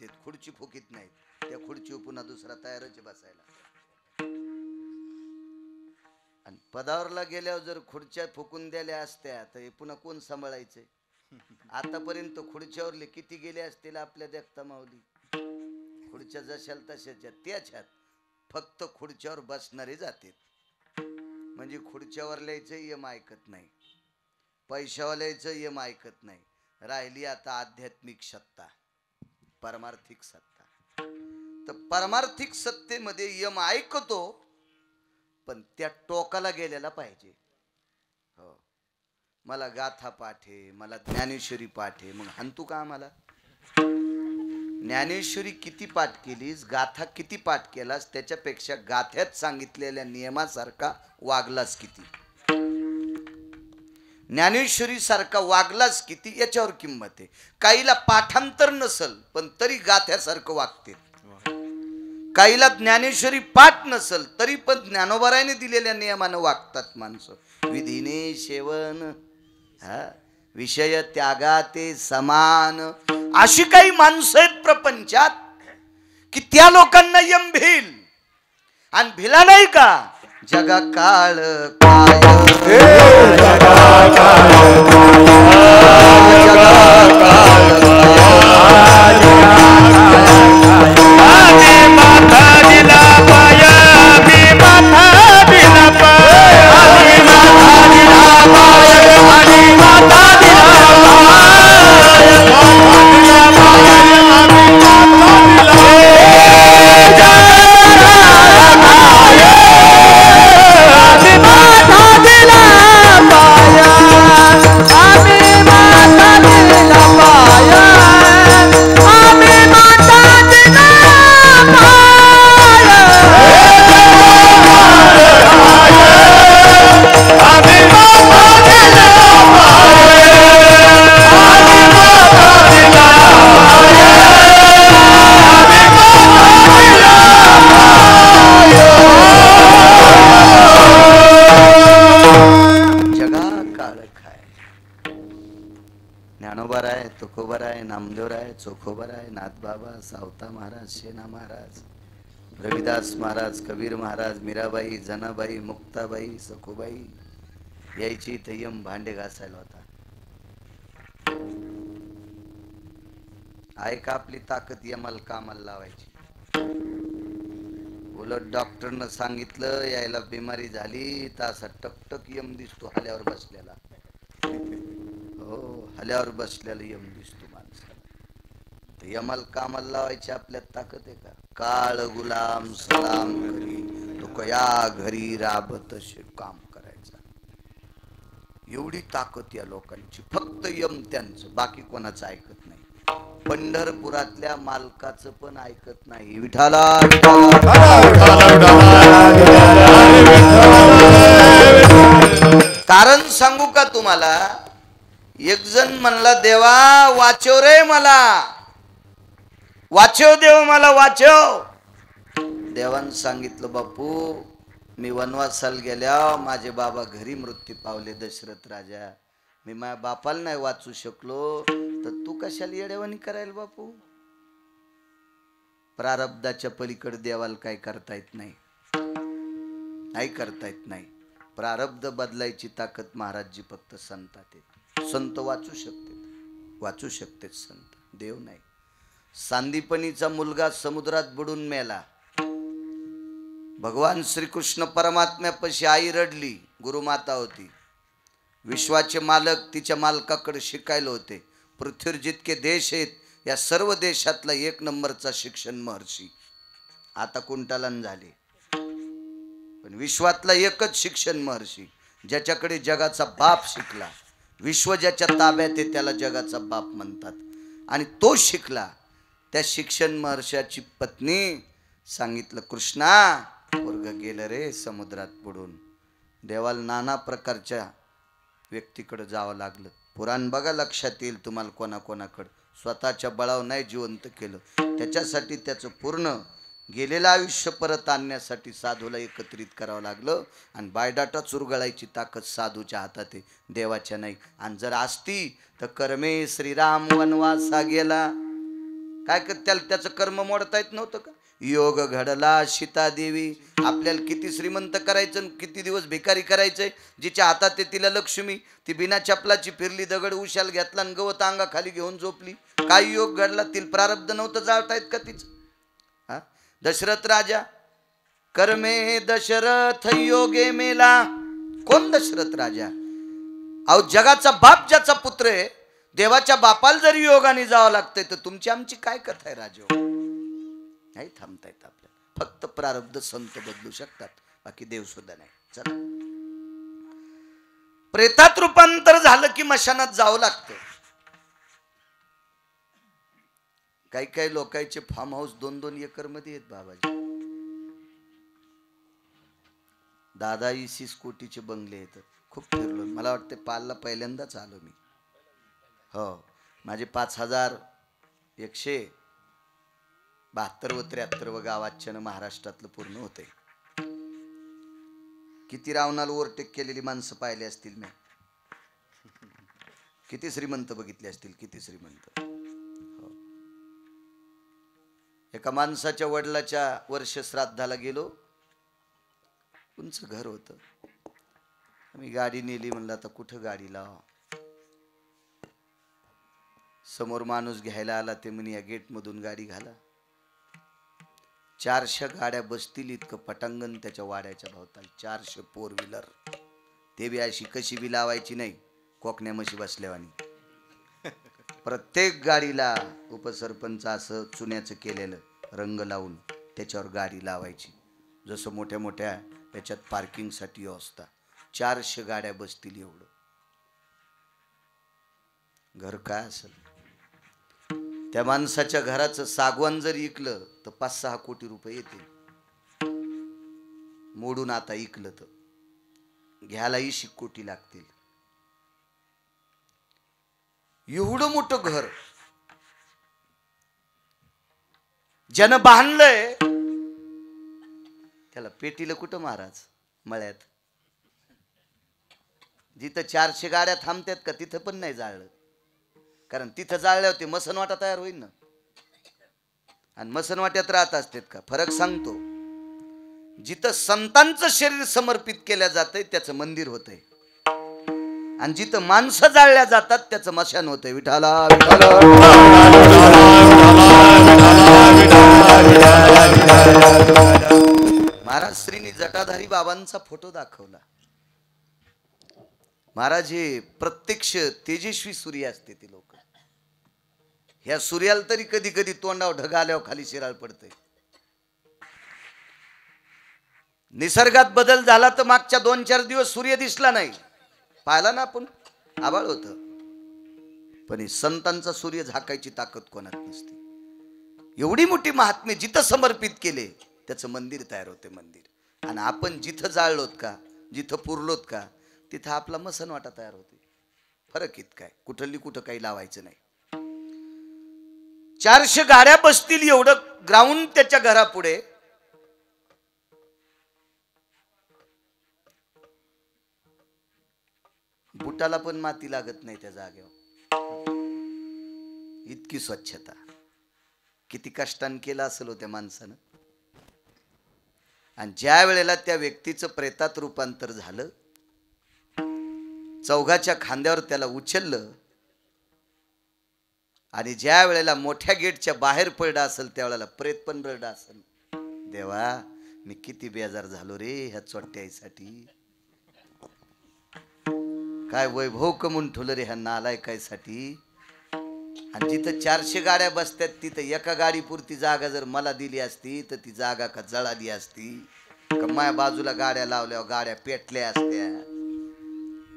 फुकीत, खुर्ची फुकीत नाहीत. त्या खुर्चीवर पुन्हा दुसरा तयारच बसायला. आणि पदावरला गेल्यावर जर खुर्च्या फुकून दिल्या असत्या तर पुन्हा कोण सांभाळायचंय? आतापर्यंत खुर्च्यावरले किती गेले असतील आपल्या देखता माऊली. खुर्च्या जशाल तशाच्या त्याच्यात फक्त खुर्च्यावर बसणारे जाते. म्हणजे खुर्च्यावर लिहायचं यम ऐकत नाही, पैशावाल्याचं यम ऐकत नाही. राहिली आता आध्यात्मिक सत्ता, परमार्थिक सत्ता. तर परमार्थिक सत्तेमध्ये यम ऐकतो, पण त्या टोकाला गेलेला पाहिजे. हो, मला गाथा पाठे, मला ज्ञानेश्वरी पाठे, मग हाणतू का आम्हाला? ज्ञानेश्वरी किती पाठ केलीस, गाथा किती पाठ केलास, त्याच्यापेक्षा गाथ्यात सांगितलेल्या नियमासारखा वागलास किती, ज्ञानेश्वरी सारखा वागलास किती, याच्यावर किंमत आहे. काहीला पाठांतर नसल पण तरी गाथ्यासारखं वागते. काहीला ज्ञानेश्वरी पाठ नसल तरी पण ज्ञानोबरायाने दिलेल्या नियमानं वागतात माणसं. विधीने सेवन, विषय त्यागाते समान, अशी काही माणसं आहेत प्रपंचात की त्या लोकांना यम भिल. आणि भिला नाही का? जगा काळ काय, जगा चोखोबराय, नाथबाबा, सावता महाराज, शेना महाराज, रविदास महाराज, कबीर महाराज, मीराबाई, जनाबाई, मुक्ताबाई, सखुबाई यायची इथे यम भांडे घासायला होता. आहे का आपली ताकद यमाला कामाला लावायची? उलट डॉक्टरनं सांगितलं यायला बिमारी झाली तर असा टकटक यम दिसतो हल्यावर बसलेला. हो, हल्यावर बसलेला यम दिसतो माणसाला. यमाल कामाला लावायची आपल्यात ताकद आहे का? काळ गुलाम सलाम करी तो कया घरी राबत काम करायचा. एवढी ताकद या लोकांची. फक्त यम त्यांचं, बाकी कोणाचं ऐकत नाही. पंढरपुरातल्या मालकाचं पण ऐकत नाही. विठाला कारण सांगू का तुम्हाला? एक जण म्हणला देवा वाचव रे मला, वाचव देव मला वाचव. देवानं सांगितलं बापू मी वनवासाला गेल्या माझे बाबा घरी मृत्यू पावले दशरथ राजा. मी माझ्या बापाला नाही वाचू शकलो तर तू कशाला येडेवानी करायला बापू? प्रारब्धाच्या पलीकडे देवाला काय करता येत नाही, नाही करता येत नाही. प्रारब्ध बदलायची ताकद महाराजजी फक्त संतात येते. संत वाचू शकते, वाचू शकते संत, देव नाही. सांदीपनीचा मुलगा समुद्रात बुडून मेला. भगवान श्रीकृष्ण परमात्म्यापाशी आई रडली. गुरुमाता होती, विश्वाचे मालक तिच्या मालकाकडे शिकायला होते. पृथ्वीवर जितके देश आहेत या सर्व देशातला एक नंबरचा शिक्षण महर्षी. आता कुंटालन झाले, पण विश्वातला एकच शिक्षण महर्षी ज्याच्याकडे जगाचा बाप शिकला. विश्व ज्याच्या ताब्यात आहे त्याला जगाचा बाप म्हणतात. आणि तो शिकला. त्या शिक्षण महर्षाची पत्नी सांगितलं कृष्णा पोरग गेलं रे समुद्रात बुडून. देवाला नाना प्रकारच्या व्यक्तीकडे जावं लागलं. पुराण बघा, लक्षात येईल तुम्हाला कोणाकोणाकडं. स्वतःच्या बळावर नाही जिवंत केलं, त्याच्यासाठी त्याचं पूर्ण गेलेलं आयुष्य परत आणण्यासाठी साधूला एकत्रित करावं लागलं. आणि बायडाटा चुरगळायची ताकद साधूच्या हातात आहे, देवाच्या नाही. आणि जर असती तर कर्मे श्रीराम वनवासा गेला. काय कर त्याचं कर्म मोडता येत नव्हतं का? योग घडला सीता देवी. आपल्याला किती श्रीमंत करायचं, किती दिवस भिकारी करायचंय. जिच्या हातात आहे तिला लक्ष्मी, ती बिना चपलाची फिरली, दगड उशाल घेतला आणि गवत अंगा खाली घेऊन झोपली. काय योग घडला? तिला प्रारब्ध नव्हतं जाळता येत का तिचं? हा, दशरथ राजा कर्मे दशरथ योगे मेला. कोण दशरथ राजा? अहो जगाचा बाप ज्याचा पुत्र आहे, देवाच्या बापाला जरी योगाने जावं लागतंय, तर तुमची आमची काय कथा आहे राजा? नाही थांबता येत आपल्याला. फक्त प्रारब्ध संत बदलू शकतात, बाकी देव सुद्धा नाही. चला, प्रेतात रूपांतर झालं की मशानात जावं लागतं. काही काही लोकांचे फार्म हाऊस 2-2 एकर मध्ये आहेत बाबाजी. दादा 20 कोटीचे बंगले आहेत. खूप फिरलो. मला वाटते पालला पहिल्यांदाच आलो मी. हो, माझे 5172 व 73 गावाच्यानं महाराष्ट्रातलं पूर्ण होते. किती रावणाला ओव्हरटेक केलेली माणसं पाहिली असतील मी. किती श्रीमंत बघितले असतील, किती श्रीमंत. हो. एका माणसाच्या वडिलाच्या वर्ष श्राद्धाला गेलो. उंच घर होतं. आम्ही गाडी नेली. म्हणलं आता कुठं गाडी लावा. समोर माणूस घ्यायला आला. ते म्हणे या गेट मधून गाडी घाला. 400 गाड्या बसतील इतकं पटांगण त्याच्या वाड्याच्या भोवताली. 400 फोर व्हीलर. ते बी अशी कशी बी लावायची नाही, कोकण्या म्हशी बसल्यावानी. प्रत्येक गाडीला उपसरपंच असं चुन्याचं केलेलं रंग लावून त्याच्यावर गाडी लावायची. जसं मोठ्या मोठ्या त्याच्यात पार्किंगसाठी व्यवस्था. 400 गाड्या बसतील एवढं घर. काय असेल त्या माणसाच्या घराचं सागवान जर इकलं तर 5-6 कोटी रुपये येतील. मोडून आता इकलं तर घ्यायला 20 कोटी लागतील. एवढं मोठं घर ज्यानं बांधलंय त्याला पेटीला कुठं महाराज? मळ्यात. जिथं 400 गाड्या थांबतात का तिथं पण नाही जाळलं. कारण तिथं जाळल्यावर ते मसनवाटा तयार होईल ना. आणि मसनवाट्यात राहत असतात का? फरक सांगतो. जिथं संतांचं शरीर समर्पित केल्या जातंय त्याचं मंदिर होतंय, आणि जिथं माणसं जाळल्या जातात त्याचं मशान होतंय. विठाला महाराज श्रीनी जटाधारी बाबांचा फोटो दाखवला. महाराज हे प्रत्यक्ष तेजस्वी सूर्य असते. ते लोक ह्या सूर्याला तरी कधी कधी तोंडावर ढग आल्यावर खाली शिराळ पडते. निसर्गात बदल झाला तर मागच्या 2-4 दिवस सूर्य दिसला नाही. पाहिला ना आपण, आभाळ होत. पण संतांचा सूर्य झाकायची ताकद कोणात नसते. एवढी मोठी महात्म्य जिथं समर्पित केले त्याचं मंदिर तयार होते. मंदिर. आणि आपण जिथं जाळलोत का, जिथं पुरलोत का, तिथं आपला मसनवाटा तयार होते. फरक इतका आहे. कुठली कुठं काही लावायचं नाही. 400 गाड्या बसतील एवढं ग्राउंड त्याच्या घरापुढे. बुटाला पण माती लागत नाही त्या जागेवर. इतकी स्वच्छता. किती कष्टाने केलं असेल होत्या माणसानं. आणि ज्या वेळेला त्या व्यक्तीचं प्रेतात रूपांतर झालं, चौघाच्या खांद्यावर त्याला उचललं, आणि ज्या वेळेला मोठ्या गेटच्या बाहेर पडला असेल त्यावेळेला प्रेत पण रडला असेल. देवा मी किती बेजार झालो रे ह्या चोट्यासाठी. काय वैभव कमवून ठेवलं रे ह्या नालायकासाठी. आणि जिथं 400 गाड्या बसतात तिथं एका गाडीपुरती जागा जर मला दिली असती तर ती जागा का जळाली असती का? माझ्या बाजूला गाड्या लावल्यावर गाड्या पेटल्या असत्या.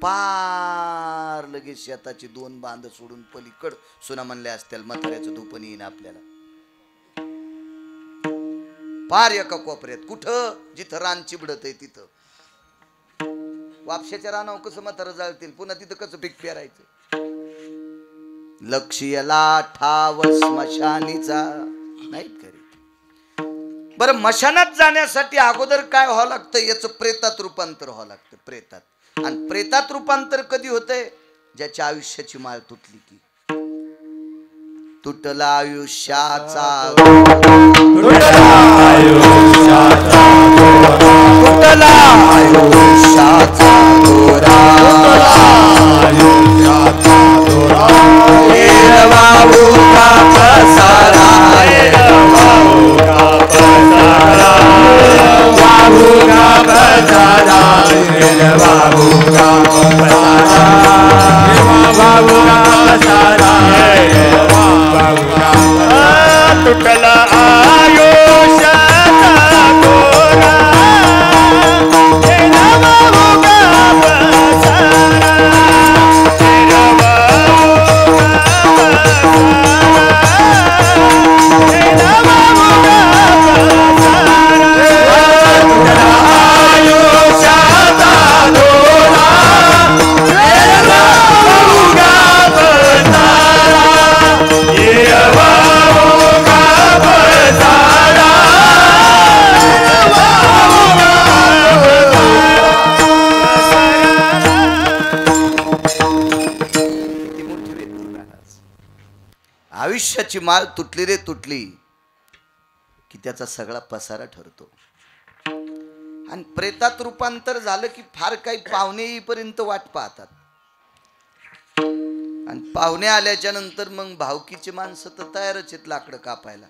पार लगेच शेताची 2 बांध सोडून पलीकड सुना म्हणल्या असत्या म्हाताऱ्याचं धुपण येईन आपल्याला. पार एका कोपऱ्यात कुठं जिथं रान चिबडत आहे तिथं. वापशाच्या रानावर कसं म्हातारं जाळतील, पुन्हा तिथं कसं पीक पेरायचं. लक्ष्यला ठाव स्मशानीचा नाहीत करीत. बरं, मशानात जाण्यासाठी अगोदर काय व्हावं लागतं? याचं प्रेतात रूपांतर व्हावं लागतं. प्रेतात. आणि प्रेतात रूपांतर कधी होतंय? ज्याच्या आयुष्याची माळ तुटली की. तुटला आयुष्याचा तुटला आयुष्याचा तुटला आयुष्याचा दोरा आयुष्याचा दोरा बाबू का पसारा बाबू का पसारा बाबू का पसारा बाबू का पसारा बाबू का पसारा तुटला आयुष्याचा दोरा तेरा बाबू का पसारा तेरा बाबू का पसारा तेरा बाबू का पसारा तुटला आयुष्याचा दोरा तेरा बाबू का पसारा तेरा बाबू का पसारा किती मोठी व्यक्ती महाराज. आयुष्याची माळ तुटली रे तुटली की त्याचा सगळा पसारा ठरतो. आणि प्रेतात रूपांतर झालं की फार काही पाहुणे येईपर्यंत वाट पाहतात. आणि पाहुणे आल्याच्या नंतर मग भावकीची माणसं तर तयारच आहेत लाकडं कापायला.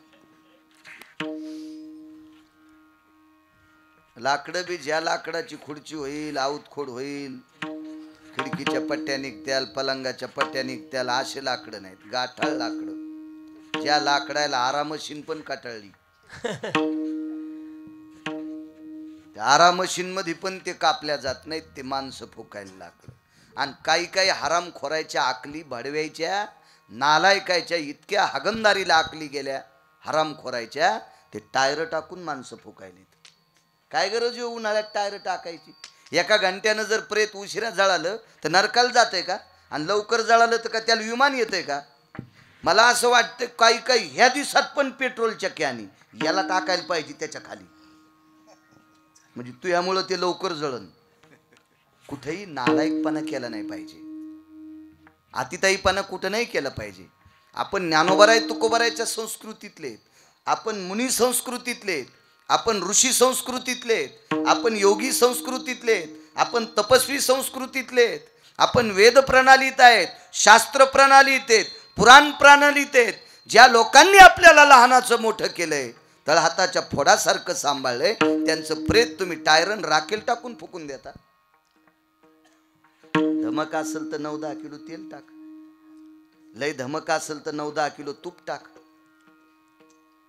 लाकडं बी ज्या लाकडाची खुर्ची होईल आऊतखोड होईल, खिडकीच्या पट्ट्या निघत्याल, पलंगाच्या पट्ट्या निघत्याल, असे लाकडं नाहीत, गाठाळ लाकडं. ज्या लाकडाला आरामशीन पण काटाळली, त्या आरामशीन मध्ये पण ते कापल्या जात नाहीत, ते माणसं फुकायला लाकडं. आणि काही काही हराम खोरायच्या आकली भडव्याच्या नालायकायच्या इतक्या हगमदारीला आकली गेल्या हराम खोरायच्या, ते टायर टाकून माणसं फुकायलेत. काय गरज आहे उन्हाळ्यात टायर टाकायची? एका घंट्यानं जर प्रेत उशिरा जळालं तर नरकाला जातंय का? आणि लवकर जळालं तर का त्याला विमान येतंय का? मला असं वाटतं काही काही ह्या दिवसात पण पेट्रोलच्या कॅनी याला टाकायला पाहिजे त्याच्या खाली, म्हणजे तू यामुळं ते लवकर जळन. कुठेही नालायकपणा केला नाही पाहिजे, अतिताईपणा कुठं नाही केलं पाहिजे. आपण ज्ञानोबराय तुकोबरायच्या संस्कृतीतले, आपण मुनी संस्कृतीतले, आपण ऋषी संस्कृतीतले, आपण योगी संस्कृतीतले, आपण तपस्वी संस्कृतीतले, आपण वेद प्रणालीत आहेत, शास्त्र प्रणालीत आहेत, पुराण प्रणालीत आहेत. ज्या लोकांनी आपल्याला लहानाचं मोठं केलंय, तळहाताच्या फोडासारखं सांभाळलंय, त्यांचं प्रेत तुम्ही टायरन राखेल टाकून फुकून देता. धमक असेल तर 9-10 किलो तेल टाक, लय धमक असेल तर 9-10 किलो तूप टाक,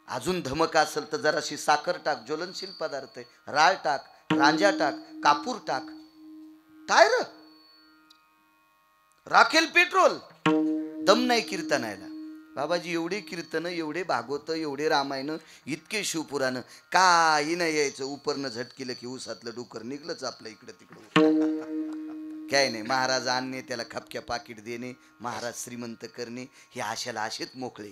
अजून धमक असेल तर जराशी साखर टाक, ज्वलनशील पदार्थ आहे, राळ टाक, रांजा टाक, कापूर टाक, टायर राखेल पेट्रोल. दम नाही कीर्तनायला. बाबाजी एवढे कीर्तन, एवढे भागवत, एवढे रामायण, इतके शिवपुराण, काही नाही यायचं. उपरनं झटकिलं की उसातलं डुकर निघलंच आपल्या इकडं तिकडं. काय नाही, महाराज आणणे, त्याला खपक्या पाकिट देणे, महाराज श्रीमंत करणे, हे आशाला आशेत मोकळे.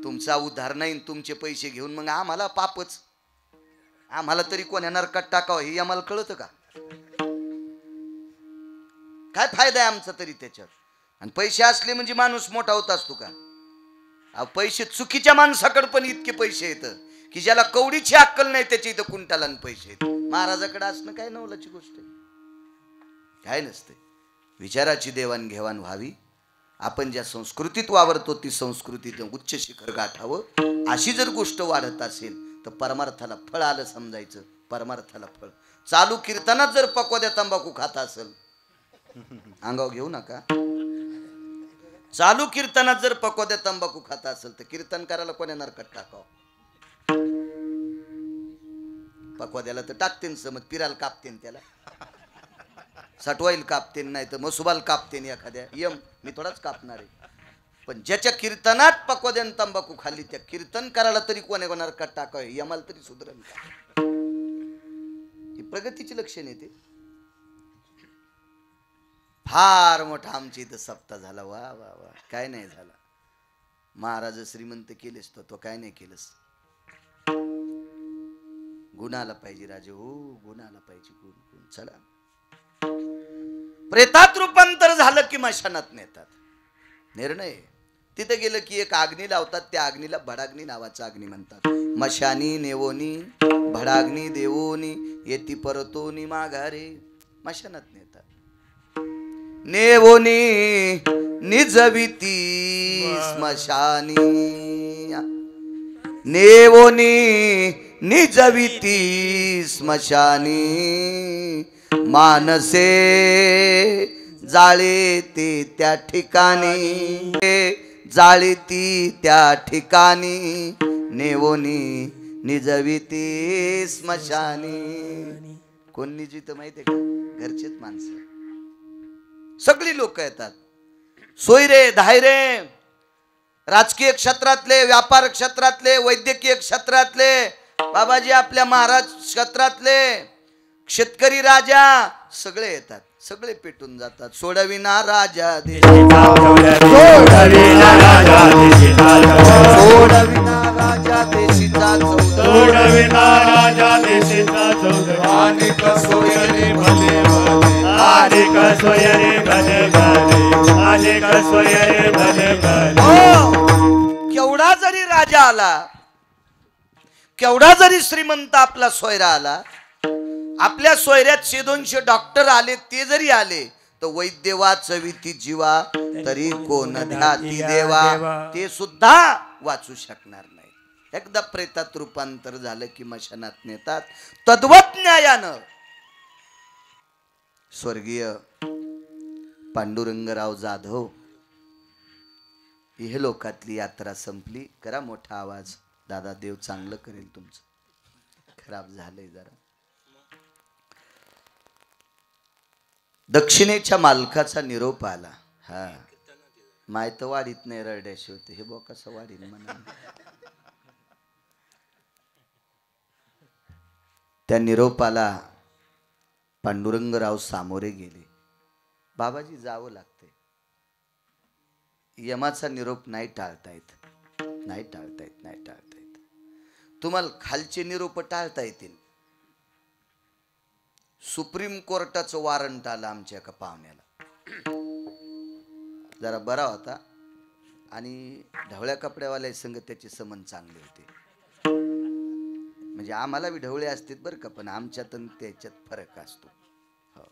तुमचा उद्धार नाही, तुमचे पैसे घेऊन मग आम्हाला पापच. आम्हाला तरी कोण्या नरकात टाकावं हे आम्हाला कळतं का? काय फायदा आहे आमचा तरी त्याच्यात? आणि पैसे असले म्हणजे माणूस मोठा होत असतो का? पैसे चुकीच्या माणसाकडे पण इतके पैसे येतं की ज्याला कवडीची अक्कल नाही त्याच्या इथं कुंटाला पैसे येत. महाराजाकडे असणं काय नवलाची गोष्ट आहे? काय नसते. विचाराची देवाणघेवाण व्हावी. आपण ज्या संस्कृतीत वावरतो ती संस्कृतीत उच्च शिखर गाठावं. अशी जर गोष्ट वाढत असेल तर परमार्थाला फळ आलं समजायचं. परमार्थाला फळ. चालू कीर्तनात जर पक्वाद्या तंबाखू खाता असेल, अंगावर घेऊ नका. चालू कीर्तनात जर पक्वाद्या तंबाखू खाता असेल तर कीर्तन करायला कोण्या नरकात टाकावं? पक्वाद्याला तर टाकतेन समज, पिराला कापतेन, त्याला सटवाईल कापतेन, नाही तर मसुबाल कापतेन एखाद्या. यम मी थोडाच कापणार आहे. पण ज्याच्या कीर्तनात पक्वाद्यान तंबाखू खाल्ली त्या कीर्तन करायला तरी कोण्या नरकात टाकावं? यमाला तरी सुधरण का? ही प्रगतीची लक्षण येते. फार मोठा आमची इथं सप्ताह झाला. वा वा वा. काय नाही झाला. महाराज श्रीमंत केलेस तो काय नाही केलंस. गुण आला पाहिजे राजे. हो, गुण आला पाहिजे. गुण गुण. चला, प्रेतात रूपांतर झालं की मशानात नेतात. निर्णय तिथे गेलं की एक अग्नी लावतात, त्या अग्नीला भडाग्नी नावाचा अग्नी म्हणतात. मशानी नेवोनी भडाग्नी देवोनी येती परतोनी माघारे. मशानात नेतात. नेवोनी निजविती स्मशानी, नेवोनी निजविती स्मशानी, मानसे जाळे ते त्या ठिकाणी, जाळे ती त्या ठिकाणी, नेवोनी निजविती स्मशानी. कोण निजित माहितीये का? घरचेच माणसं, सगळी लोक येतात. सोयरे धायरे, राजकीय क्षेत्रातले, व्यापार क्षेत्रातले, वैद्यकीय क्षेत्रातले, बाबाजी आपल्या महाराज क्षेत्रातले, शेतकरी राजा, सगळे येतात. सगळे पेटून जातात. सोडविना राजा देशीचा, सोडविना राजा देशीचा, सोडविना राजा देशीचा, सोडविना राजा देशीचा, अनेक सोयरे भले भले, अनेक सोयरे भले भले, अनेक सोयरे भले भले. केवढा जरी राजा आला, केवढा जरी श्रीमंत आपला सोयरा आला, आपल्या सोयऱ्यात 100-200 डॉक्टर आले, ते जरी आले तर वैद्य वाचविती जीवा तरी कोण ध्याती देवा, ते सुद्धा वाचू शकणार नाही. एकदा प्रेतात रूपांतर झालं की मशानात नेतात. तद्वत न्यायानं स्वर्गीय पांडुरंगराव जाधव हे लोकातली यात्रा संपली. करा मोठा आवाज, दादा देव चांगलं करेल तुमचं. खराब झालंय जरा. दक्षिणेच्या मालकाचा निरोप आला. हा माय तर वाढीत नाही ररड्याशी होते, हे बघ कसं वाढीन म्हणा. त्या निरोपाला पांडुरंगराव सामोरे गेले. बाबाजी जावं लागते. यमाचा निरोप नाही टाळता येत, नाही टाळता येत, नाही टाळता येत. तुम्हाला खालचे निरोप टाळता येतील. सुप्रीम कोर्टाचं वॉरंट आलं आमच्या एका पाहुण्याला. जरा बरा होता आणि ढवळ्या कपड्यावाल्या संग त्याचे संबंध चांगले होते. म्हणजे आम्हाला बी ढवळे असतात बरं का, पण आमच्यात त्याच्यात फरक असतो. हो,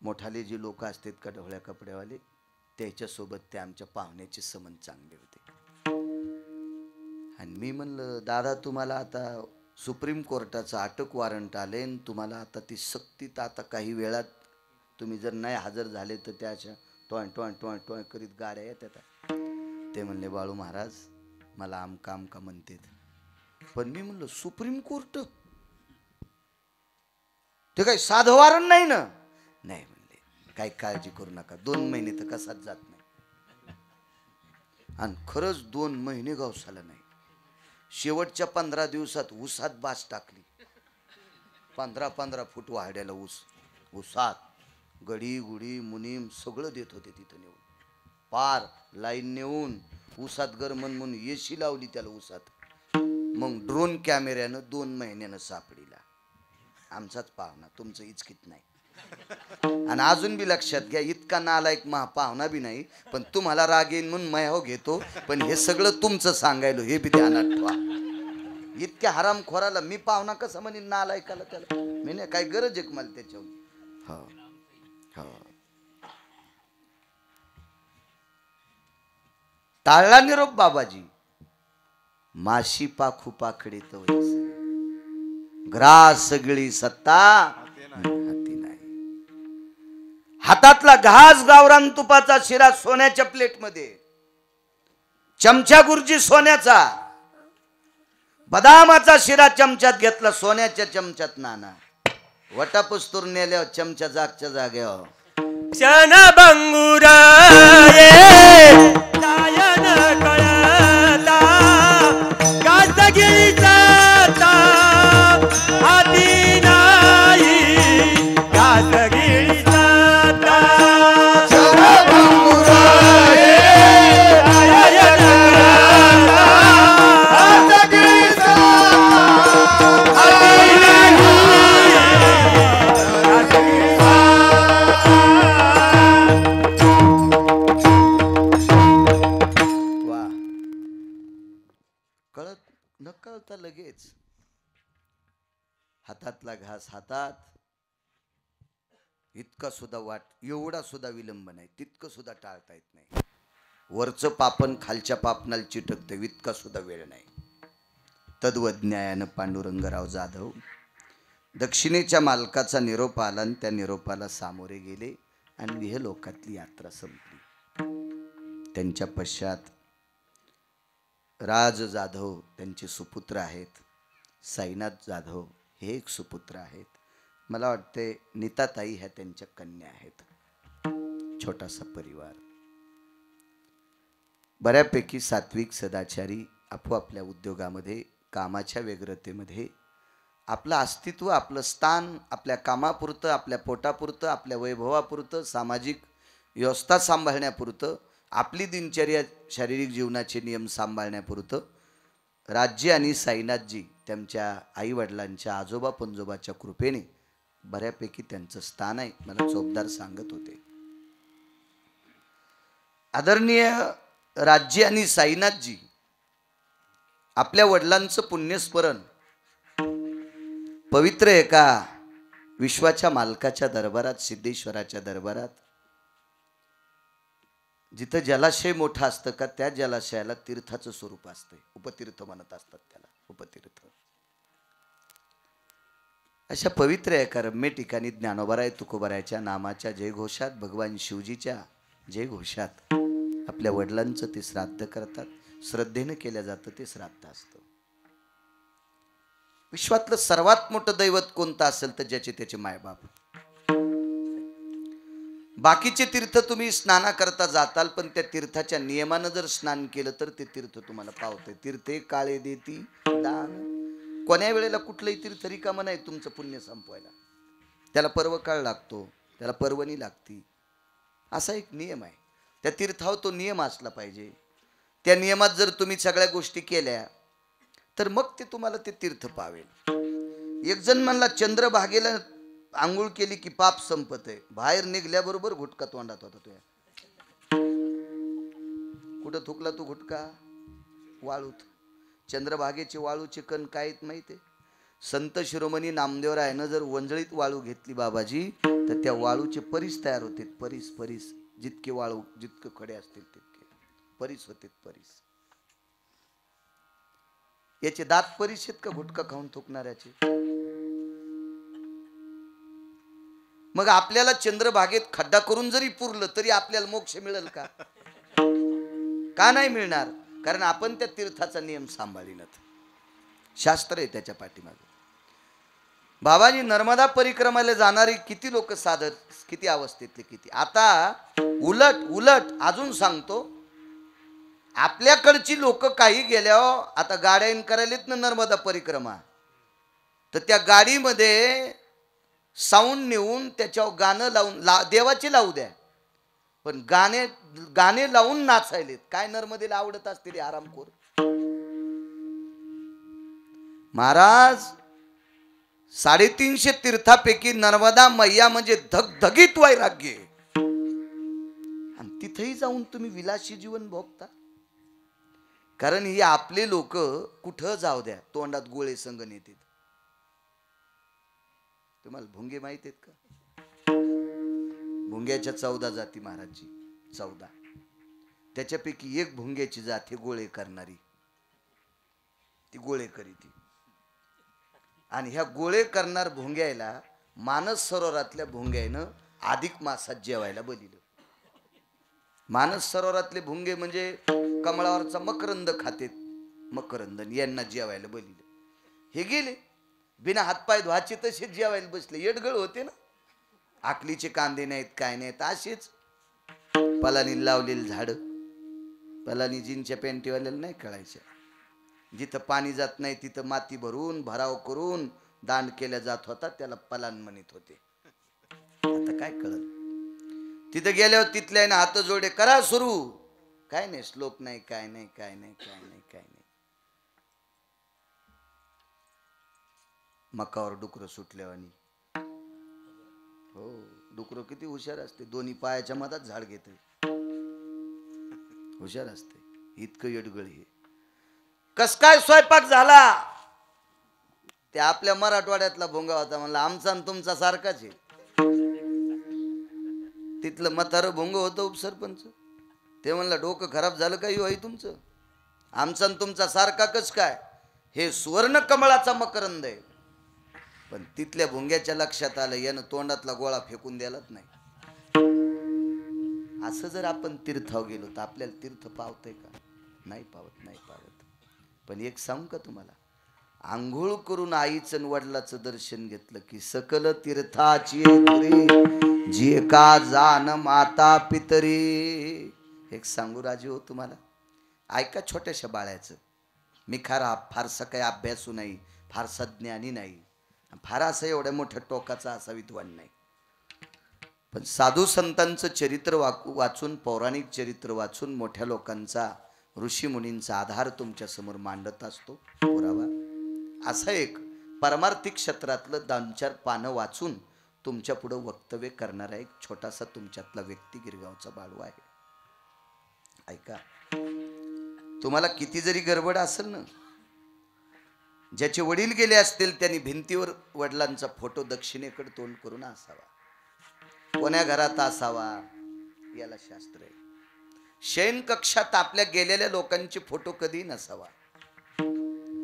मोठाले जे लोक असतात का ढवळ्या कपड्यावाले, त्याच्यासोबत ते आमच्या पाहुण्याचे संबंध चांगले होते. आणि मी म्हणलं, दादा तुम्हाला आता सुप्रीम कोर्टाचं अटक वॉरंट आले, तुम्हाला आता ती सक्तीत आता काही वेळात तुम्ही जर नाही हजर झाले तर त्या अशा टॉय टॉय टॉय टॉय करीत गाड्या येतात. ते म्हणले, बाळू महाराज मला आमका आमका म्हणतात. पण मी म्हणलं सुप्रीम कोर्ट ते काही साधं वॉरंट नाही ना. नाही म्हणले, काही काळजी करू नका, 2 महिने तर कसाच जात नाही. आणि खरंच 2 महिने गावसाला नाही. शेवटच्या 15 दिवसात ऊसात बास टाकली. 15-15 फूट वाढ्याला ऊसात गडी गुडी मुनीम सगळं देत होते तिथं नेऊन. पार लाईन नेऊन ऊसात गरमन म्हणून एसी लावली त्याला ऊसात. मग ड्रोन कॅमेऱ्यानं 2 महिन्यानं सापडीला. आमचाच पाहुणा, तुमचं इचकीत नाही. आणि अजून बी लक्षात घ्या, इतका नालायक पाहुणा बी नाही, पण तुम्हाला राग येईन म्हणून मयाव घेतो. पण हे सगळं तुमचं सांगायलो हे बी ध्यानात ठेवा. इतक्या हरामखोराला मी पाहुणा कसं म्हणेन नालायकाला? त्याला मी नाही काय गरज आहे मला त्याच्यावर. हो हो, टाळला निरोप बाबाजी. माशी पाखू पाखडी तो ग्रास सगळी सत्ता हाती नाही. हातातला घास गावरान तुपाचा शिरा सोन्याच्या प्लेटमध्ये, चमचा गुरुजी सोन्याचा, बदामाचा शिरा चमच्यात घेतला, सोन्याच्या चमच्यात नाना. वटापुस्तूर नेल्यावर चमचा जागच्या जाग्यावर. क्षण बंगुरा दायन कळता गाजगिरीचा हाती नाही, गाजगिरीचा कळत न कळता लगेच हातातला घास हातात, इतका सुद्धा एवढा सुद्धा विलंब नाही, तितकं सुद्धा टाळता येत नाही. वरचं पापण खालच्या पापणाला चिटकतं, इतका सुद्धा वेळ नाही. तद्वज्ञायानं पांडुरंगराव जाधव दक्षिणेच्या मालकाचा निरोप आला आणि त्या निरोपाला सामोरे गेले आणि हे लोकातली यात्रा संपली. त्यांच्या पश्चात राज जाधव त्यांचे सुपुत्र आहेत, साईनाथ जाधव हे एक सुपुत्र आहेत. मला वाटते नीताताई ह्या त्यांच्या कन्या आहेत. छोटासा परिवार, बऱ्यापैकी सात्विक सदाचारी, आपोआपल्या उद्योगामध्ये, कामाच्या व्यग्रतेमध्ये आपलं अस्तित्व, आपलं स्थान, आपल्या कामापुरतं, आपल्या पोटापुरतं, आपल्या वैभवापुरतं, सामाजिक व्यवस्था सांभाळण्यापुरतं, आपली दिनचर्या, शारीरिक जीवनाचे नियम सांभाळण्यापुरतं राज्य आणि साईनाथजी त्यांच्या आईवडिलांच्या आजोबा पंजोबाच्या कृपेने बऱ्यापैकी त्यांचं स्थान आहे. मला चोपदार सांगत होते. आदरणीय राज्य आणि साईनाथजी आपल्या वडिलांचं पुण्यस्मरण पवित्र एका विश्वाच्या मालकाच्या दरबारात, सिद्धेश्वराच्या दरबारात, जिथं जलाशय मोठा असतं का त्या जलाशयाला तीर्थाचं स्वरूप असते, उपतीर्थ म्हणत असतात त्याला, उपतीर्थ. अशा पवित्र एका रम्य ठिकाणी ज्ञानोबाराय तुकोबारायच्या नामाच्या जयघोषात, भगवान शिवजीच्या जयघोषात आपल्या वडिलांचं ते श्राद्ध करतात. श्रद्धेनं केलं जातं ते श्राद्ध असतं. विश्वातलं सर्वात मोठं दैवत कोणतं असेल तर ज्याचे त्याचे मायबाप. बाकीचे तीर्थ तुम्ही स्नाना करता जाताल, पण त्या तीर्थाच्या नियमानं जर स्नान केलं तर ते तीर्थ तुम्हाला पावते. तीर्थे काळे देती दान. कोण्या वेळेला कुठलंही तीर्थ रिकामं नाही तुमचं पुण्य संपवायला. त्याला पर्व काळ लागतो, त्याला पर्वणी लागती, असा एक नियम आहे. त्या तीर्थावर तो नियम असला पाहिजे. त्या नियमात जर तुम्ही सगळ्या गोष्टी केल्या तर मग ते तुम्हाला ते तीर्थ पावेल. एक जण म्हणला चंद्रभागेला आंघोळ केली की पाप संपत आहे. बाहेर निघल्याबरोबर घुटका तोंडात होता. तुया कुठं थुकला तू घुटका? वाळूत. चंद्रभागेची वाळूची कण काय माहिती आहे? संत शिरोमणी नामदेवरायानं जर वंजळीत वाळू घेतली बाबाजी तर त्या वाळूचे परीस तयार होते. परीस जितके वाळू, जितके खडे असतील तितके परीस होते. परीस याचे दात परीस आहेत का गुटखा खाऊन थुकणाऱ्याचे? मग आपल्याला चंद्रभागेत खड्डा करून जरी पुरलं तरी आपल्याला मोक्ष मिळेल का? का नाही मिळणार? कारण आपण त्या तीर्थाचा नियम सांभाळीनत. शास्त्र आहे त्याच्या पाठीमागे. बाबाजी नर्मदा परिक्रमाला जाणारी किती लोक साधर, किती अवस्थेतले किती. आता उलट अजून सांगतो, आपल्याकडची लोक काही गेल्यावर आता गाड्या करायलेत ना नर्मदा परिक्रमा, तर त्या गाडीमध्ये साऊंड नेऊन त्याच्यावर गाणं लावून देवाचे लावू द्या, पण गाणे लावून नाचायलेत. काय नर्मदेला आवडत असते रे आरामखोर. महाराज 350 तीर्थापैकी नर्मदा मैया म्हणजे धगधगीत वैराग्य. आणि तिथेही जाऊन तुम्ही विलासी जीवन भोगता. कारण ही आपले लोक कुठं जाऊ द्या तोंडात गोळे संगण येतात. तुम्हाला भुंगे माहित आहेत का? भुंग्याच्या 14 जाती महाराजजी, 14. त्याच्यापैकी एक भुंग्याची जात हे गोळे करणारी, ती गोळे करीती. आणि ह्या गोळे करणार भुंग्याला मानस सरोवरातल्या भुंग्यानं अधिक मासात जेवायला बोलिलं. मानस सरोवरातले भुंगे म्हणजे कमळावरचा मकरंद खातेत, मकरंद यांना जेवायला बोलिलं. हे गेले बिना हातपाय धुवाचे तसेच जेवायला बसले. येडगळ होते ना, आकलीचे कांदे नाहीत काय नाहीत, असेच पलानी लावलेली झाड. पलानी जीनच्या पॅन्टीवाल्याला नाही कळायच्या. जिथं पाणी जात नाही तिथं माती भरून भराव करून दान केल्या जात होता, त्याला पलान म्हणत होते. आता काय कळत? तिथं गेल्यावर तिथल्या ना हात जोडे करा सुरू, काय नाही श्लोक नाही काय नाही काय नाही काय नाही काय नाही. मकावर डुकर सुटल्यावानी. हो, डुकर किती हुशार असते, दोन्ही पायाच्या मधात झाड घेते, हुशार असते. इतकं येडगळ हे. कस काय स्वयंपाक झाला? ते आपल्या मराठवाड्यातला भोंगा होता, म्हणला आमचा आणि तुमचा सारखाच आहे. तिथलं म्हातारं भोंग होतं उपसरपंच. ते म्हणलं डोकं खराब झालं काही होई तुमचं? आमचा आणि तुमचा सारखा कस काय? हे सुवर्ण कमळाचा मकरंद आहे. पण तिथल्या भोंग्याच्या लक्षात आलं यानं तोंडातला गोळा फेकून द्यायलाच नाही. असं जर आपण तीर्थावर गेलो तर आपल्याला तीर्थ पावतंय का? नाही पावत, नाही पावत. पण एक सांगू का तुम्हाला, आंघोळ करून आईचं आणि वडिलाचं दर्शन घेतलं की सकल तीर्थाची धुरी जी का जान माता पितरी. एक सांगू राजे हो तुम्हाला, ऐका छोट्याशा बाळ्याचं. मी फारसा काही अभ्यासू नाही, फारसा ज्ञानी नाही, फार असं एवढ्या मोठ्या टोकाचा असा विद्वान नाही. पण साधू संतांचं चरित्र वाचून, पौराणिक चरित्र वाचून, मोठ्या लोकांचा, ऋषीमुनींचा आधार तुमच्या समोर मांडत असतो पुरावा. असा एक परमार्थिक क्षेत्रातलं 2-4 पानं वाचून तुमच्या पुढं वक्तव्य करणारा एक छोटासा तुमच्यातला व्यक्ती गिरगावचा बाळू आहे. ऐका, तुम्हाला किती जरी गडबड असेल ना, ज्याचे वडील गेले असतील त्यांनी भिंतीवर वडिलांचा फोटो दक्षिणेकडे तोंड करून असावा. कोण्या घरात असावा याला शास्त्र आहे. शयन कक्षात आपल्या गेलेल्या लोकांचे फोटो कधी नसावा.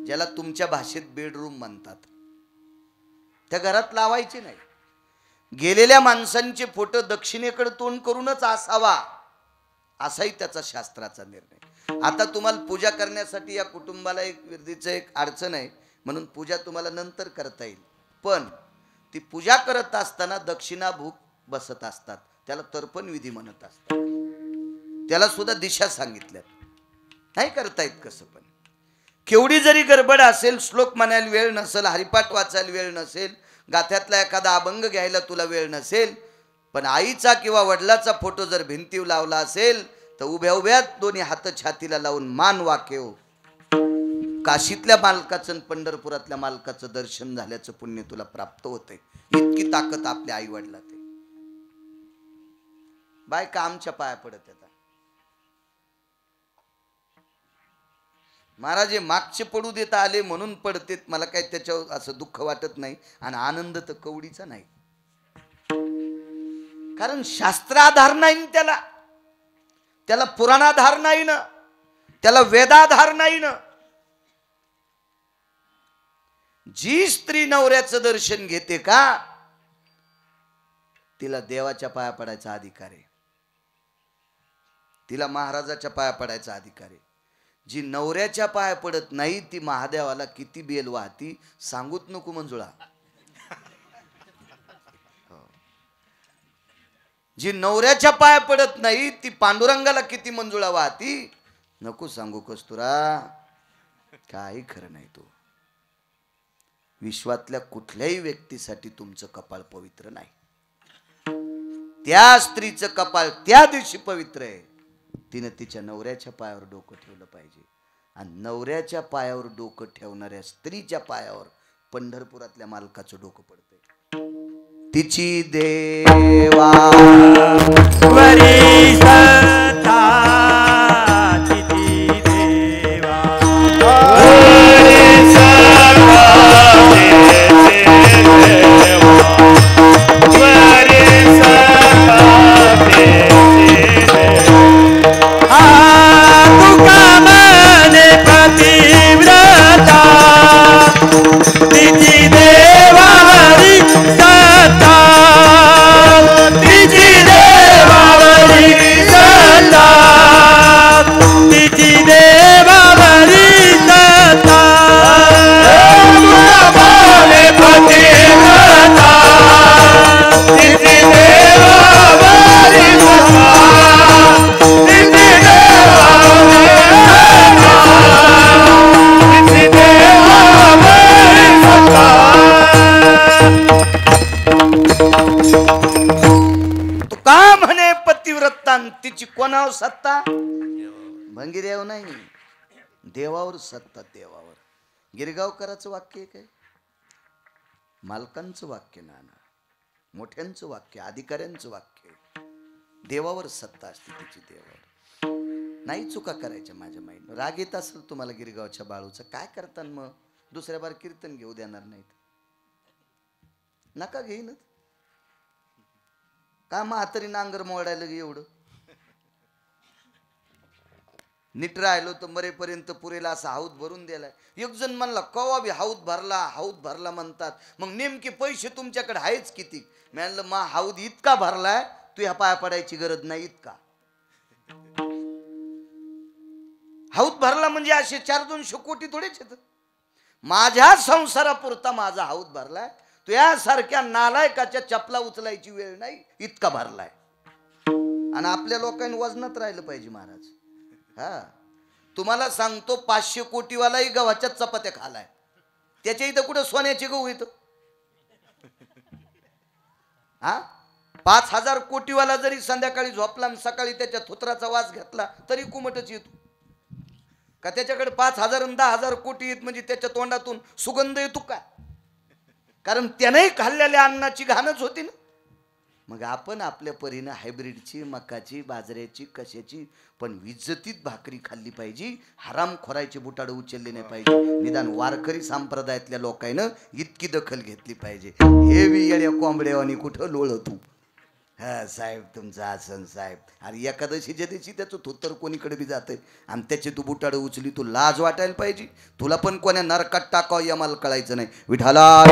ज्याला तुमच्या भाषेत बेडरूम म्हणतात, त्या घरात लावायचे नाही. गेलेल्या माणसांचे फोटो दक्षिणेकडे तोंड करूनच असावा, असाही त्याचा शास्त्राचा निर्णय. आता तुम्हाला पूजा करण्यासाठी या कुटुंबाला एक विरधीचं एक अडचण आहे म्हणून पूजा तुम्हाला नंतर करता येईल. पण ती पूजा करत असताना दक्षिणा भूक बसत असतात, त्याला तर्पण विधी म्हणत असतात. त्याला सुद्धा दिशा सांगितल्यात, नाही करता येत कसं. पण केवढी जरी गडबड असेल, श्लोक म्हणायला वेळ नसेल, हरिपाठ वाचायला वेळ नसेल, गाथ्यातला एखादा अभंग घ्यायला तुला वेळ नसेल, पण आईचा किंवा वडिलाचा फोटो जर भिंतीवर लावला असेल तर उभ्या उभ्या दोन्ही हात छातीला लावून मान वाकेव. काशीतल्या मालकाचं आणि पंढरपुरातल्या मालकाचं दर्शन झाल्याचं पुण्य तुला प्राप्त होते. इतकी ताकद आपल्या आई वडिलात आहे. बायका आमच्या पाया पडत येतात. महाराज मागचे पडू देता आले म्हणून पडतेत, मला काही त्याच्यावर असं दुःख वाटत नाही. आणि आनंद तर कवडीचा नाही, कारण शास्त्राधार नाही त्याला, त्याला पुराणाधार नाही ना, त्याला वेदाधार नाही ना. जी स्त्री नवऱ्याचं दर्शन घेते का, तिला देवाच्या पाया पडायचा अधिकार आहे, तिला महाराजाच्या पाया पडायचा अधिकार आहे. जी नवऱ्याच्या पाया पडत नाही ती महादेवाला किती बेल वाहती सांगूच नको मंजुळा. जी नवऱ्याच्या पाया पडत नाही ती पांडुरंगाला किती मंजुळा वाहती नको सांगू कस्तुरा. काही खरं नाही. तो विश्वातल्या कुठल्याही व्यक्तीसाठी तुमचं कपाळ पवित्र नाही. त्या स्त्रीचं कपाळ त्या दिवशी पवित्र आहे, तिने तिच्या नवऱ्याच्या पायावर डोकं ठेवलं पाहिजे. आणि नवऱ्याच्या पायावर डोकं ठेवणाऱ्या स्त्रीच्या पायावर पंढरपुरातल्या मालकाचं डोकं पडतंय. तिची देवा वरी सत्ता, तिची देवा वरी सत्ता, तिची देवा वरी सत्ता, तिची देवा. तुका मने पतिव्रता, तिची देवा वरी सत्ता, तिची देवा वरी सत्ता, तिची देवा वरी सत्ता. तुका मने पतिव्रता, तिची देवा वरी सत्ता, तिची तुका म्हणे पतिव्रता, तिची कोणावर सत्ता? भंगीरेव नाही, देवावर सत्ता. देवावर. गिरगावकराचं वाक्य काय? मालकांचं वाक्य नाना, मोठ्यांचं वाक्य, अधिकाऱ्यांचं वाक्य. देवावर सत्ता असते तिची, देवावर. नाही चुका करायच्या माझ्या माईनं. राग येत असेल तुम्हाला गिरगावच्या बाळूचं, काय करता मग? दुसऱ्या बार कीर्तन घेऊ देणार नाहीत. नका घेईनच. का म्हातारी नांगर मोडायला गे एवढं? नीट राहिलो तर मरेपर्यंत पुरेला असा हाऊत भरून दिलाय. एक जण म्हणला कवा बी हाऊत भरला म्हणतात, मग नेमके पैसे तुमच्याकडे आहेच किती? मी म्हणलं मा हाऊत इतका भरलाय तू ह्या पाया पडायची गरज नाही इतका. हाऊत भरला म्हणजे असे 400-200 कोटी थोडेच येत. माझ्या संसारापुरता माझा हाऊत भरलाय, तू यासारख्या नालायकाच्या चपला उचलायची वेळ नाही इतका भरलाय. आणि आपल्या लोकांनी वजनात राहिलं पाहिजे महाराज. हा तुम्हाला सांगतो 500 कोटीवालाही गव्हाच्या चपात्या खालाय, त्याच्या इथं कुठं सोन्याचे गहू येत? हा 5000 कोटीवाला जरी संध्याकाळी झोपला आणि सकाळी त्याच्या थुत्राचा वास घेतला तरी कुमटच येतो का? त्याच्याकडे 5000 आणि 10,000 कोटी येत म्हणजे त्याच्या तोंडातून सुगंध येतो का? कारण त्यानेही खाल्लेल्या अन्नाची घाणच होती ना. मग आपण आपल्या परीनं हायब्रिडची, मकाची, बाजऱ्याची, कशाची पण विज्जतीत भाकरी खाल्ली पाहिजे. हराम खोरायचे बुटाडे उचलले नाही पाहिजे. निदान वारकरी संप्रदायातल्या लोकांना इतकी दखल घेतली पाहिजे. हे बी येड्या कोंबड्यावानी कुठं लोळतो. हा साहेब तुमचं आसन साहेब. अरे एकादशीच्या दिवशी त्याचं थोत्तर कोणीकडे बी जाते आणि त्याचे तू बुटाडे उचली, तू लाज वाटायला पाहिजे. तुला पण कोण्या नरकात टाकावं या मला कळायचं नाही. विठाला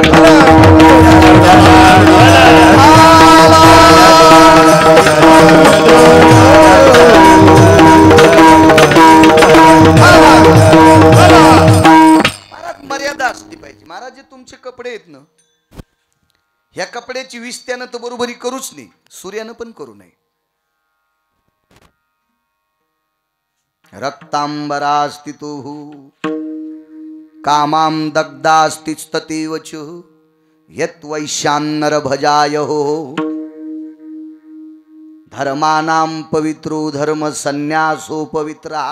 महाराज मर्यादा असली पाहिजे. महाराज जे तुमचे कपडे आहेत ना, ह्या कपड्याची विस्त्यानं तर बरोबरी करूच नाही, सूर्यानं पण करू नये. रक्तांबरास्तितुः कामां दग्धास्तिस्ततीवचु यत् वैश्यान्नर भजायहो धर्मानां पवित्रो धर्म संन्यासो पवित्रा.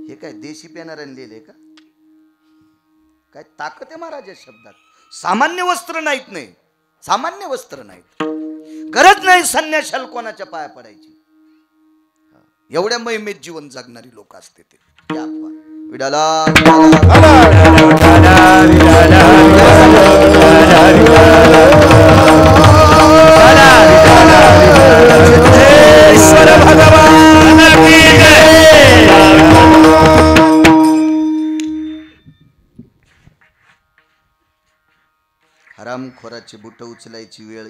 हे काय देशी पेनाराने लिहिले का? काय ताकद आहे महाराज या शब्दात. सामान्य वस्त्र नाहीत, नाही सामान्य वस्त्र नाहीत. गरज नाही संन्याशाल कोणाच्या पाया पडायची. एवढ्या महिमेत जीवन जगणारी लोक असते ते. विडाला हरामखोराची बुट उचलायची वेळ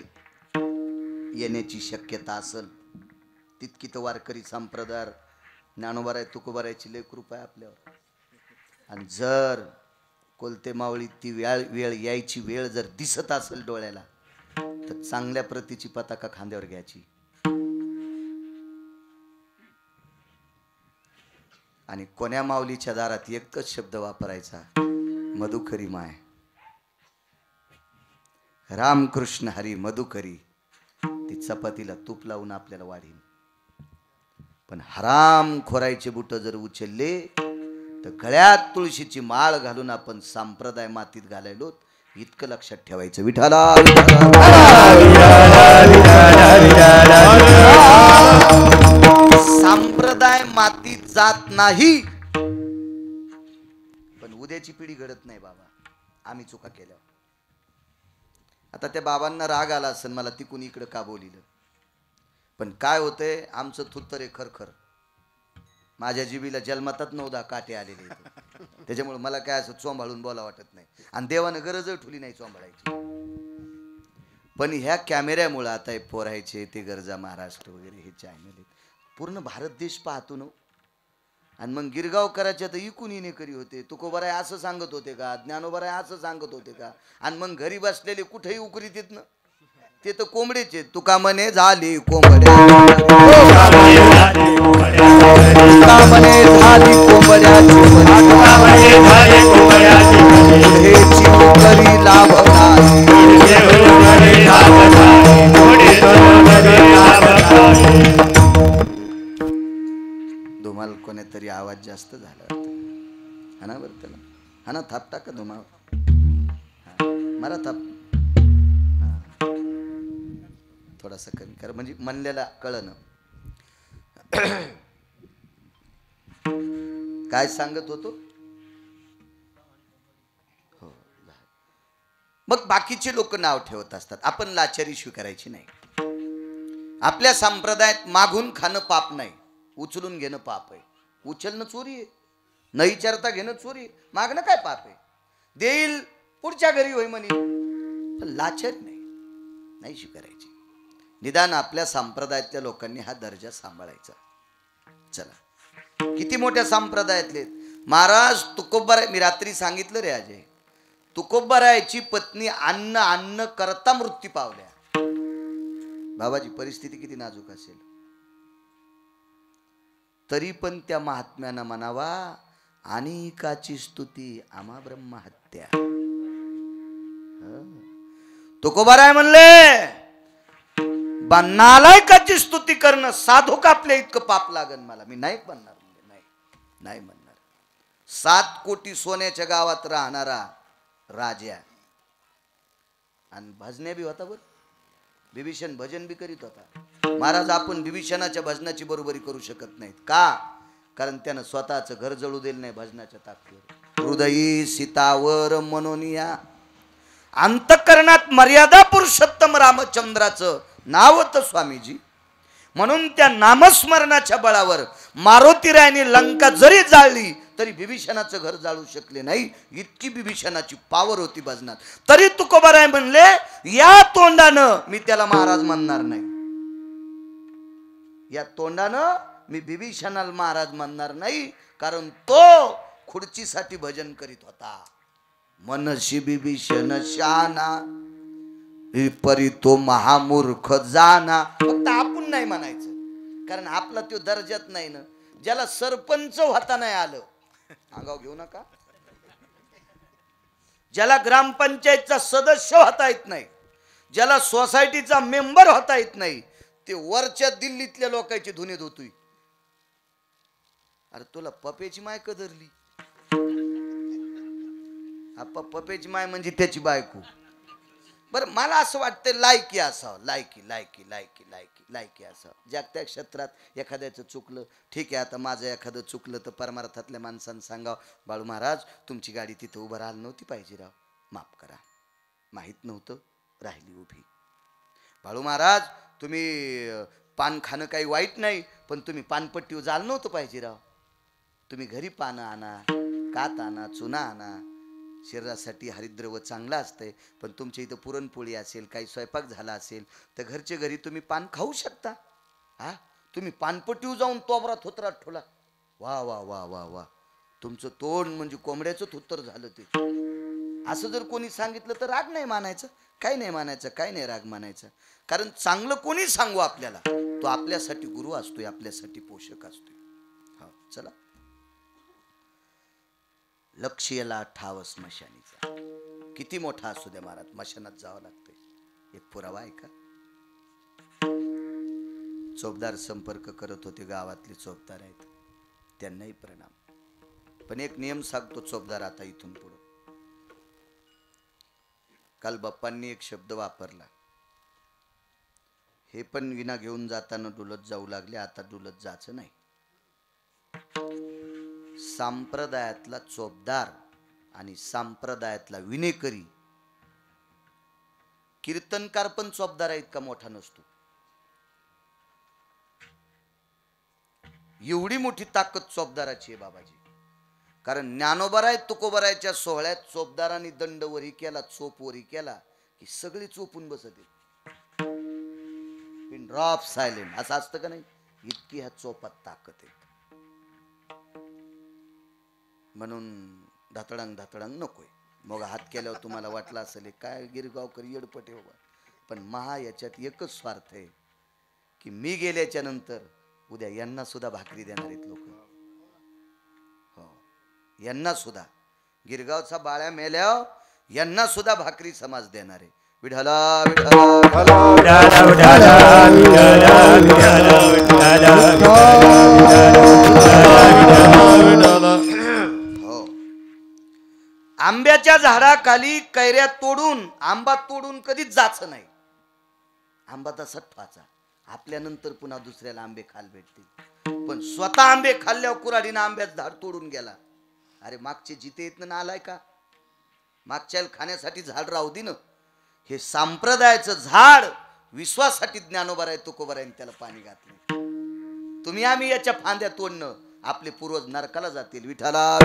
येण्याची शक्यता असेल तितकी तर वारकरी संप्रदाय ज्ञानोबाराय तुकोबारायची लय कृपा आहे आपल्यावर. आणि जर कोलते मावळी ती वेळ यायची वेळ जर दिसत असेल डोळ्याला तर चांगल्या प्रतीची पताका खांद्यावर घ्यायची आणि कोण्या माऊलीच्या दारात एकच शब्द वापरायचा, मधुकरी माय. रामकृष्ण हरी मधुकरी. ती चपातीला तूप लावून आपल्याला वाढीन. पण हराम खोरायचे बुट जर उचलले तर गळ्यात तुळशीची माळ घालून आपण संप्रदाय मातीत घालायलो इतकं लक्षात ठेवायचं. विठाला संप्रदाय मातीत जात नाही, पण उद्याची पिढी घडत नाही बाबा आम्ही चुका केल्या. आता त्या बाबांना राग आला असेल मला तिकून इकडं का बोलिलं, पण काय होतंय आमचं थुत्तर आहे खरखर. माझ्या जिबीला जन्मतात 9-10 काटे आलेले, त्याच्यामुळे मला काय असं चोंबाळून बोला वाटत नाही. आणि देवानं गरज ठुली नाही चोंबाळायची. पण ह्या कॅमेऱ्यामुळं आता हे पोरायचे ते गरजा महाराष्ट्र वगैरे हे चॅनल आहेत, पूर्ण भारत देश पाहतो ना. आणि मग गिरगावकराच्या तर इकून येणेकरी होते, तुकोबाराय असं सांगत होते का, ज्ञानोबाराय असं सांगत होते का. आणि मग घरी बसलेले कुठेही उकरीत येत ना, ते तर कोंबडेचे. तुका म्हणे झाली कोंबड्या, झाली कोंबड्याची धुमाल कोणीतरी आवाज जास्त झाला हा ना. बरं त्याला हा ना थाप टाका धुमाल, मला थाप थोडासा कमी कर म्हणजे म्हणलेला कळणं. काय सांगत होतो? हो. मग बाकीचे लोक नाव ठेवत असतात, आपण लाचारी स्वीकारायची नाही. आपल्या संप्रदायात मागून खाणं पाप नाही, उचलून घेणं पाप आहे. उचलणं चोरी आहे, न विचारता घेणं चोरी आहे. मागणं काय पाप आहे? देईल पुढच्या घरी होई म्हणे, पण लाचारी नाही स्वीकारायची. निदान आपल्या संप्रदायातल्या लोकांनी हा दर्जा सांभाळायचा. चला, किती मोठ्या संप्रदायातले महाराज तुकोबाराय. मी रात्री सांगितलं रे अजय, तुकोबारायची पत्नी अन्न करता मृत्यू पावल्या. बाबाजी परिस्थिती किती नाजूक असेल, तरी पण त्या महात्म्यानं म्हणावा अनेकाची स्तुती आम्हा ब्रह्महत्या. तुकोबाराय म्हणले नालायकाची स्तुती करणं साधूक आपल्या इतकं पाप लागन मला. मी नाही म्हणणार, नाही म्हणणार. 7 कोटी सोन्याच्या गावात राहणारा राजा आणि भजने बी होता. बरं, बिभीषण भजन बी करीत होता. महाराज आपण बिभीषणाच्या भजनाची बरोबरी करू शकत नाहीत. का? कारण त्यानं स्वतःचं घर जळू दिलं नाही भजनाच्या ताकदीवर. हृदयी सीतावर मनोनिया, अंतःकरणात मर्यादा पुरुषोत्तम रामचंद्राचं नाव होतं स्वामीजी. म्हणून त्या नामस्मरणाच्या बळावर मारुतीरायाने लंका जरी जाळली तरी बिभीषणाचं घर जाळू शकले नाही. इतकी बिभीषणाची पावर होती भजनात. तरी तुकोबाराय म्हणले या तोंडानं मी त्याला महाराज म्हणणार नाही, या तोंडानं मी बिभीषणाला महाराज म्हणणार नाही, कारण तो खुर्चीसाठी भजन करीत होता. मनशी बिभीषण शाना परी तो महामूर्ख जाना. फक्त आपण नाही म्हणायचं, कारण आपला तो दर्जात नाही ना. ज्याला सरपंच होता नाही आलं, अंगाव घेऊ नका. ज्याला ग्रामपंचायतचा सदस्य होता येत नाही, ज्याला सोसायटीचा मेंबर होता येत नाही, ते वरच्या दिल्लीतल्या लोकांची धुनी धुतोय. अरे तुला पपेची माय कदरली. आपा पपेची माय म्हणजे त्याची बायको. बरं, मला असं वाटतं लायकी असावं, लायकी असावं. ज्या त्या क्षेत्रात एखाद्याचं चुकलं, ठीक आहे, आता माझं एखादं चुकलं तर परमार्थातल्या माणसांना सांगावं, बाळू महाराज तुमची गाडी तिथं उभं राहिली नव्हती पाहिजे राव, माफ करा, माहीत नव्हतं राहिली उभी. बाळू महाराज तुम्ही पान खाणं काही वाईट नाही, पण तुम्ही पानपट्टीवर जायला नव्हतं पाहिजे राव. तुम्ही घरी पानं आणा, कात आणा, चुना आणा. शरीरासाठी हरिद्रव चांगलं असतंय, पण तुमच्या इथं पुरणपोळी असेल, काही स्वयंपाक झाला असेल तर घरच्या घरी तुम्ही पान खाऊ शकता. हा, तुम्ही पानपट्टीवर जाऊन तोबरा थोतरात ठेवला. वा वा वा वा वा, तुमचं तोंड म्हणजे कोंबड्याचं थुत्तर झालं ते. असं जर कोणी सांगितलं तर राग नाही मानायचं, काही नाही मानायचं, काही नाही राग मानायचं. कारण चांगलं कोणी सांगू आपल्याला, तो आपल्यासाठी गुरु असतोय, आपल्यासाठी पोषक असतोय. हा, चला. लक्ष्यला ठाव स्मशानीचा. किती मोठा असू द्या महाराज, मशानात जावं लागतंय. एक पुरावा आहे का? चोपदार संपर्क करत होते, गावातले चोपदार आहेत, त्यांनाही प्रणाम. पण एक नियम सांगतो चोपदार आता इथून पुढं. काल बाप्पांनी एक शब्द वापरला, हे पण विना घेऊन जाताना डुलत जाऊ लागले, आता डुलत जायचं नाही. संप्रदायातला चोपदार आणि संप्रदायातला विनेकरी, कीर्तनकार पण चोपदार इतका मोठा नसतो. एवढी मोठी ताकद चोपदाराची आहे बाबाजी. कारण ज्ञानोबाराय तुकोबारायच्या सोहळ्यात चोपदारांनी दंड वरी केला, चोप वरी केला की सगळी चोपून बसते. पिन ड्रॉप सायलेंट असं असतं का नाही, इतकी ह्या चोपात ताकद आहे. म्हणून धतडंग नकोय. मग हात केल्यावर तुम्हाला वाटलं असेल काय गिरगावकरी येडपटे हो, पण महा याच्यात एकच स्वार्थ आहे की मी गेल्याच्या नंतर उद्या यांना सुद्धा भाकरी देणार आहेत लोक. हो, यांना सुद्धा, गिरगावचा बाळ्या मेल्यावर यांना सुद्धा भाकरी समाज देणार आहे. विठला आंब्याच्या झाडाखाली कैऱ्या तोडून, आंबा तोडून कधीच जायचं नाही. आंबा तसाच ठेवायचा, आपल्यानंतर पुन्हा दुसऱ्याला आंबे खाल भेटतील. पण स्वतः आंबे खाल्ल्यावर कुऱ्हाडीनं आंब्याचं झाड तोडून गेला. अरे मागचे जिते येत ना आलाय का, मागच्या खाण्यासाठी झाड राहू दे ना. हे संप्रदायाचं झाड विश्वासाठी ज्ञानोबा आहे तुकोबा आहे त्याला पाणी घातलं. तुम्ही आम्ही याच्या फांद्या तोडणं, आपले पूर्वज नरकाला जातील. विठाला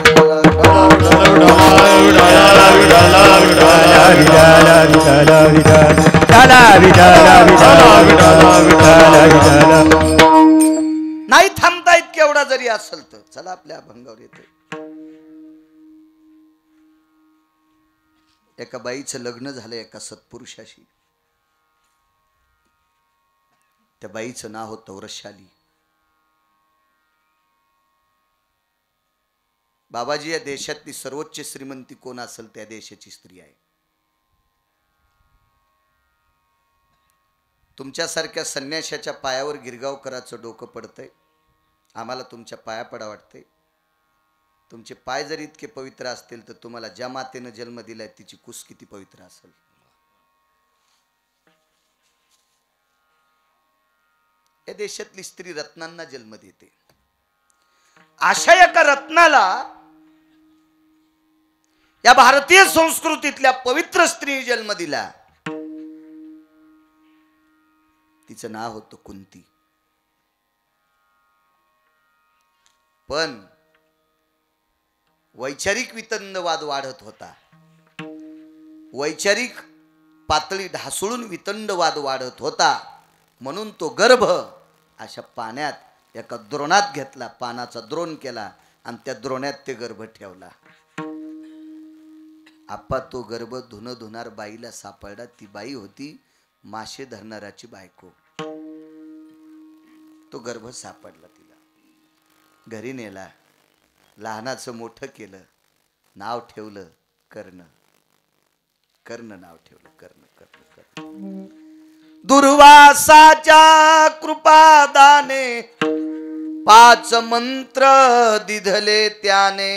नाही थांबता येत केवढा जरी असेल तर चला आपल्या अभंगावर येतोय. एका बाईचं लग्न झालं एका सत्पुरुषाशी. त्या बाईचं नाव होतं वृषाली. बाबाजी, या देशातली सर्वोच्च श्रीमंती कोण असेल त्या देशाची स्त्री आहे. तुमच्यासारख्या संन्याशाच्या पायावर गिरगावकराचं डोकं पडतंय. आम्हाला तुमच्या पाया पडा वाटतंय. तुमचे पाय जर इतके पवित्र असतील तर तुम्हाला ज्या मातेनं जन्म दिलाय तिची कुस किती पवित्र असेल. या देशातली स्त्री रत्नांना जन्म देते. अशा एका रत्नाला या भारतीय संस्कृतीतल्या पवित्र स्त्रीने जन्म दिला. तिचं नाव होतं कुंती. पण वैचारिक वितंडवाद वाढत होता. वैचारिक पातळी ढासळून वितंडवाद वाढत होता. म्हणून तो गर्भ अशा पाण्यात एका द्रोणात घेतला, पानाचा द्रोण केला आणि त्या द्रोणात ते गर्भ ठेवला. आपा तो गर्भ धुणार बाईला सापडला. ती बाई होती मासे धरणाराची बायको. तो गर्भ सापडला तिला. घरी नेला, लहानाचं मोठं केलं, नाव ठेवलं कर्ण. कर्ण नाव ठेवलं. कर्ण. दुर्वासाच्या कृपादाने 5 मंत्र दिधले त्याने.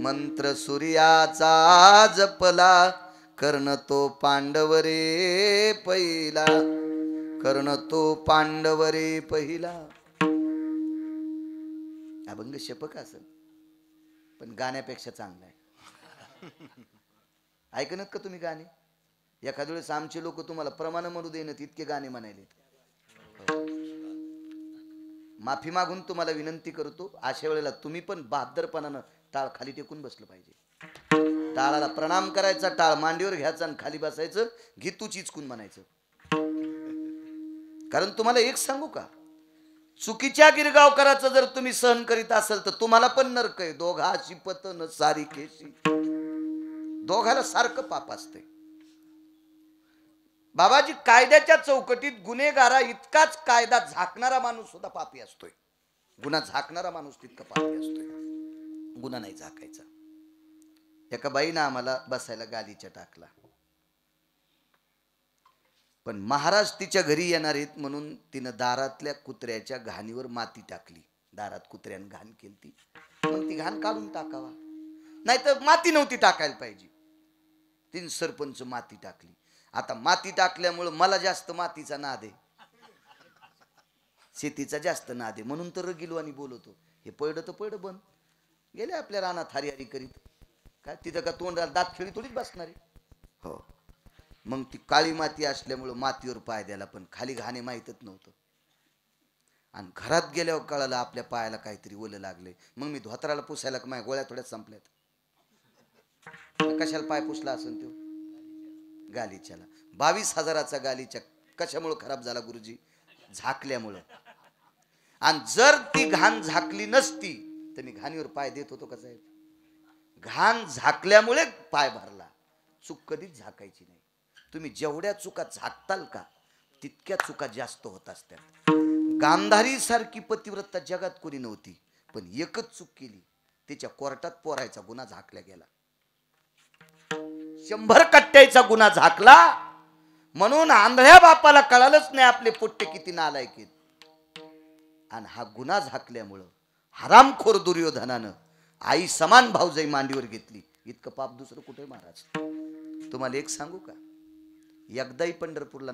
मंत्र सूर्याचा जपला, कर्ण तो पांडव रे पहिला. कर्ण तो पांडव रे पहिला. अभंग शपक असेल पण गाण्यापेक्षा चांगला आहे. ऐकणत का तुम्ही गाणे? एखाद्या वेळेस आमचे लोक तुम्हाला प्रमाण म्हणू देणं इतके गाणे म्हणायले. माफी मागून तुम्हाला विनंती करतो, अशा वेळेला तुम्ही पण बहादरपणानं टाळ खाली टेकून बसलं पाहिजे. टाळाला प्रणाम करायचा, टाळ मांडीवर घ्यायचा आणि खाली बसायचं. घे तू चिचकून म्हणायचं. कारण तुम्हाला एक सांगू का, चुकीच्या गिरगावकराचं जर तुम्ही सहन करीत असाल तर तुम्हाला पण नरक आहे. दोघाशी पतन सारी केशी. दोघाला सारखं पाप असते. बाबाजी, कायद्याच्या चौकटीत गुन्हेगारा इतकाच कायदा झाकणारा माणूस सुद्धा पापी असतोय. गुन्हा झाकणारा माणूस तितका पापी असतोय. गुन्हा नाही झाकायचा. एका बाईनं आम्हाला बसायला गालीच्या टाकला. पण महाराज तिच्या घरी येणार आहेत म्हणून तिनं दारातल्या कुत्र्याच्या घाणीवर माती टाकली. दारात कुत्र्यानं घाण केली, मग ती घाण काढून टाकावा. नाही तर माती नव्हती टाकायला पाहिजे. तिने सरपंच माती टाकली. आता माती टाकल्यामुळं मला जास्त मातीचा नाद आहे, शेतीचा जास्त नाद आहे. म्हणून तर रगिलवानी बोलतो. हे पडलं तर पडलं बंद. गेले आपल्या रानात हरियारी करीत. काय तिथं का तोंडाला दात खेळी थोडीच बसणार आहे. हो, मग ती काळी माती असल्यामुळं मातीवर पाय द्यायला, पण खाली घाणे माहीतच नव्हतं. आणि घरात गेल्यावर कळालं आपल्या पायाला काहीतरी ओलं लागले. मग मी धोत्राला पुसायला माझ्या गोळ्या थोड्याच संपल्यात. कशाला पाय पुसला असेल तो? गालीच्याला. 22,000चा गालीच्या कशामुळे खराब झाला गुरुजी? झाकल्यामुळं. आणि जर ती घाण झाकली नसती तर मी घाणीवर पाय देत होतो का साहेब? घाण झाकल्यामुळे पाय भरला. चूक कधीच झाकायची नाही. तुम्ही जेवढ्या चुका झाकताल का तितक्या चुका जास्त होत असतात. गांधारी सारखी पतिव्रता जगात कोणी नव्हती, पण एकच चूक केली, तिच्या कोर्टात पोरायचा गुन्हा झाकला गेला. 100 कट्ट्याचा गुन्हा झाकला. म्हणून आंधळ्या बापाला कळालंच नाही आपले पोट्टे किती नालायक आहेत. आणि हा गुन्हा झाकल्यामुळं हरामखोर दुर्योधनानं आई समान भाऊजाई मांडीवर घेतली. इतकं पाप दुसरं कुठे महाराज? तुम्हाला एक सांगू का, एकदाही पंढरपूरला